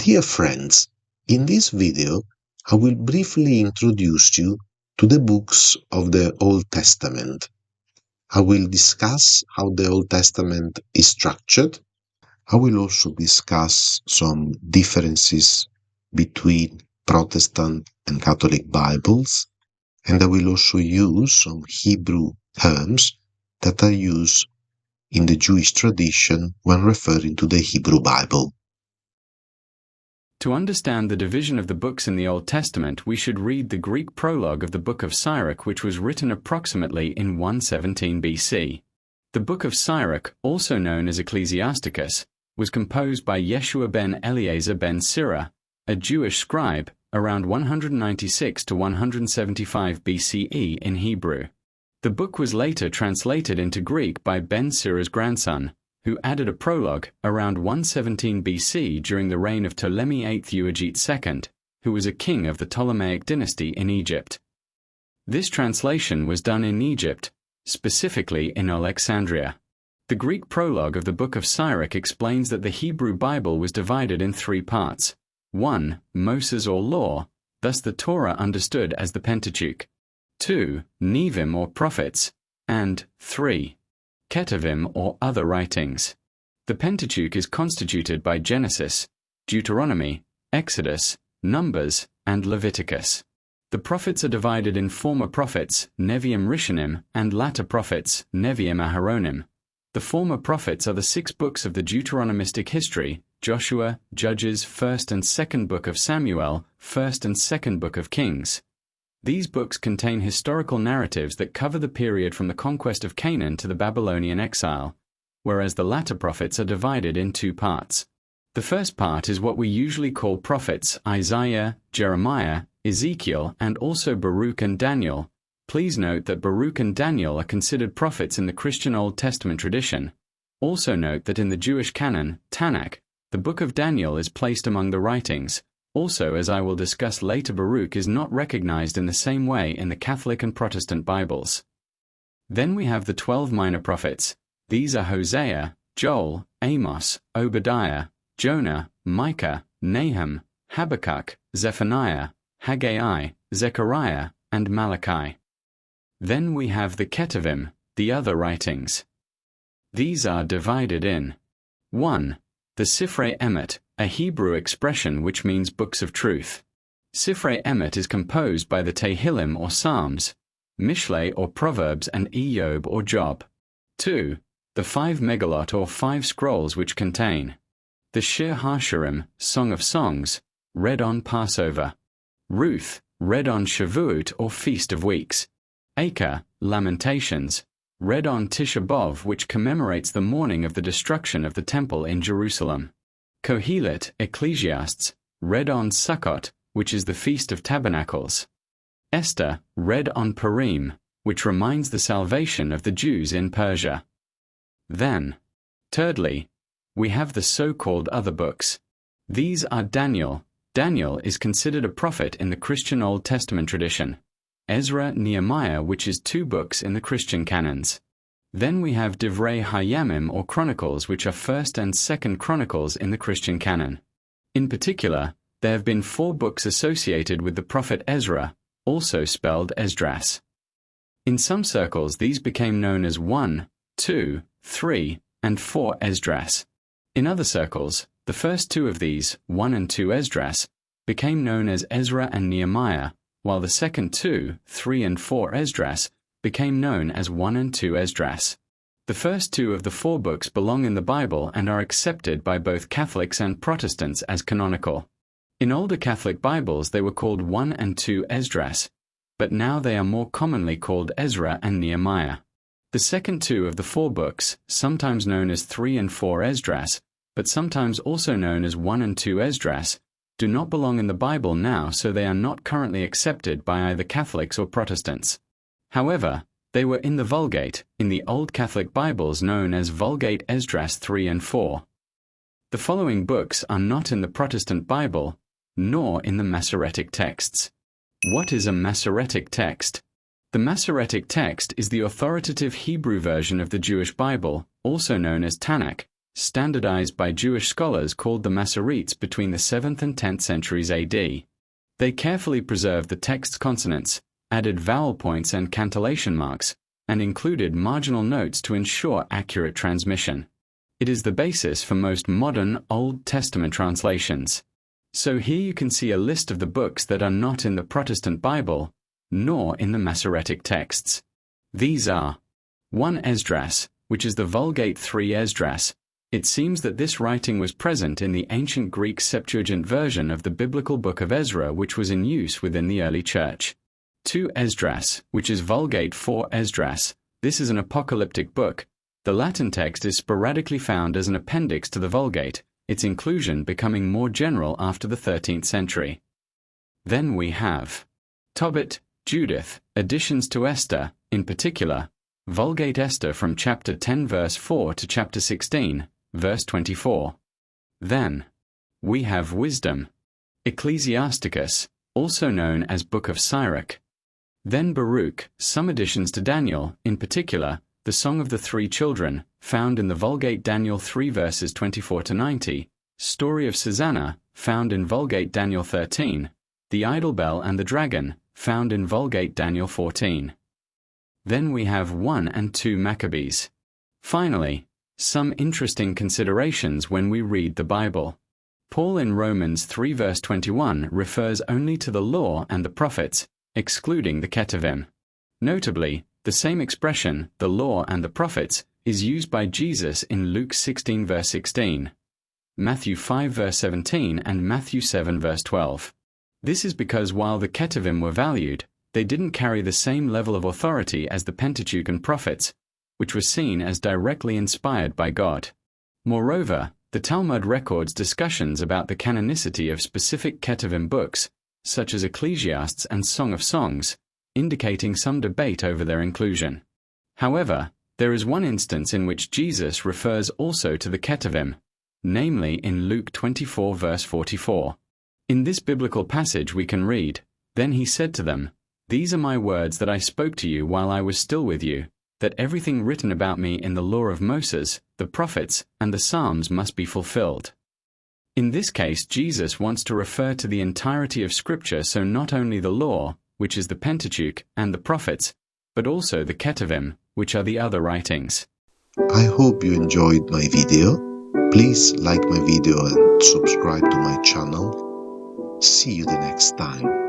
Dear friends, in this video I will briefly introduce you to the books of the Old Testament. I will discuss how the Old Testament is structured. I will also discuss some differences between Protestant and Catholic Bibles, and I will also use some Hebrew terms that are used in the Jewish tradition when referring to the Hebrew Bible. To understand the division of the books in the Old Testament, we should read the Greek prologue of the Book of Sirach, which was written approximately in 117 BC. The Book of Sirach, also known as Ecclesiastes, was composed by Yeshua ben Eliezer ben Sirah, a Jewish scribe, around 196 to 175 BCE in Hebrew. The book was later translated into Greek by Ben Sirah's grandson, who added a prologue around 117 BC during the reign of Ptolemy VIII Euergetes II, who was a king of the Ptolemaic dynasty in Egypt. This translation was done in Egypt, specifically in Alexandria. The Greek prologue of the Book of Sirach explains that the Hebrew Bible was divided in three parts. 1. Moses or law, thus the Torah understood as the Pentateuch. 2. Nevi'im or prophets, and 3. Ketuvim or other writings. The Pentateuch is constituted by Genesis, Deuteronomy, Exodus, Numbers, and Leviticus. The prophets are divided in former prophets, Nevi'im Rishonim, and latter prophets, Nevi'im Aharonim. The former prophets are the 6 books of the Deuteronomistic history: Joshua, Judges, 1st and 2nd Book of Samuel, 1st and 2nd Book of Kings. These books contain historical narratives that cover the period from the conquest of Canaan to the Babylonian exile, whereas the latter prophets are divided in 2 parts. The first part is what we usually call prophets: Isaiah, Jeremiah, Ezekiel, and also Baruch and Daniel. Please note that Baruch and Daniel are considered prophets in the Christian Old Testament tradition. Also note that in the Jewish canon, Tanakh, the book of Daniel is placed among the writings. Also, as I will discuss later, Baruch is not recognized in the same way in the Catholic and Protestant Bibles. Then we have the 12 minor prophets. These are Hosea, Joel, Amos, Obadiah, Jonah, Micah, Nahum, Habakkuk, Zephaniah, Haggai, Zechariah, and Malachi. Then we have the Ketuvim, the other writings. These are divided in 1. The Sifrei Emet, a Hebrew expression which means books of truth. Sifrei Emet is composed by the Tehillim or Psalms, Mishlei or Proverbs, and Eyob or Job. 2. The 5 Megillot or 5 scrolls which contain the Shir HaShirim, Song of Songs, read on Passover; Ruth, read on Shavuot or Feast of Weeks; Acre, Lamentations, read on Tisha B'Av, which commemorates the morning of the destruction of the temple in Jerusalem; Kohelet, Ecclesiastes, read on Sukkot, which is the Feast of Tabernacles; Esther, read on Purim, which reminds the salvation of the Jews in Persia. Then, thirdly, we have the so-called other books. These are Daniel. Daniel is considered a prophet in the Christian Old Testament tradition. Ezra, Nehemiah, which is 2 books in the Christian canons. Then we have Divrei Hayamim or Chronicles, which are 1st and 2nd Chronicles in the Christian canon. In particular, there have been 4 books associated with the prophet Ezra, also spelled Esdras. In some circles these became known as 1, 2, 3, and 4 Esdras. In other circles, the first 2 of these, 1 and 2 Esdras, became known as Ezra and Nehemiah, while the second 2, 3 and 4 Esdras became known as 1 and 2 Esdras. The first 2 of the 4 books belong in the Bible and are accepted by both Catholics and Protestants as canonical. In older Catholic Bibles they were called 1 and 2 Esdras, but now they are more commonly called Ezra and Nehemiah. The second 2 of the 4 books, sometimes known as 3 and 4 Esdras, but sometimes also known as 1 and 2 Esdras, do not belong in the Bible now, so they are not currently accepted by either Catholics or Protestants. However, they were in the Vulgate, in the Old Catholic Bibles known as Vulgate Esdras 3 and 4. The following books are not in the Protestant Bible, nor in the Masoretic texts. What is a Masoretic text? The Masoretic text is the authoritative Hebrew version of the Jewish Bible, also known as Tanakh, standardized by Jewish scholars called the Masoretes between the 7th and 10th centuries AD. They carefully preserved the text's consonants, added vowel points and cantillation marks, and included marginal notes to ensure accurate transmission. It is the basis for most modern Old Testament translations. So here you can see a list of the books that are not in the Protestant Bible, nor in the Masoretic texts. These are 1 Esdras, which is the Vulgate 3 Esdras. It seems that this writing was present in the ancient Greek Septuagint version of the biblical book of Ezra, which was in use within the early church. 2 Esdras, which is Vulgate 4 Esdras. This is an apocalyptic book. The Latin text is sporadically found as an appendix to the Vulgate, its inclusion becoming more general after the 13th century. Then we have Tobit, Judith, additions to Esther, in particular, Vulgate Esther from chapter 10 verse 4 to chapter 16, verse 24. Then we have Wisdom, Ecclesiastes, also known as Book of Sirach. Then Baruch, some additions to Daniel, in particular, the Song of the Three Children, found in the Vulgate Daniel 3 verses 24 to 90, Story of Susanna, found in Vulgate Daniel 13, The Idol Bell and the Dragon, found in Vulgate Daniel 14. Then we have 1 and 2 Maccabees. Finally, some interesting considerations when we read the Bible. Paul in Romans 3 verse 21 refers only to the law and the prophets, excluding the Ketuvim. Notably, the same expression, the law and the prophets, is used by Jesus in Luke 16 verse 16, Matthew 5 verse 17 and Matthew 7 verse 12. This is because while the Ketuvim were valued, they didn't carry the same level of authority as the Pentateuch and prophets, which were seen as directly inspired by God. Moreover, the Talmud records discussions about the canonicity of specific Ketuvim books, such as Ecclesiastes and Song of Songs, indicating some debate over their inclusion. However, there is one instance in which Jesus refers also to the Ketuvim, namely in Luke 24 verse 44. In this biblical passage we can read, "Then he said to them, These are my words that I spoke to you while I was still with you, that everything written about me in the law of Moses, the prophets, and the Psalms must be fulfilled." In this case, Jesus wants to refer to the entirety of Scripture, so not only the law, which is the Pentateuch, and the prophets, but also the Ketuvim, which are the other writings. I hope you enjoyed my video. Please like my video and subscribe to my channel. See you the next time.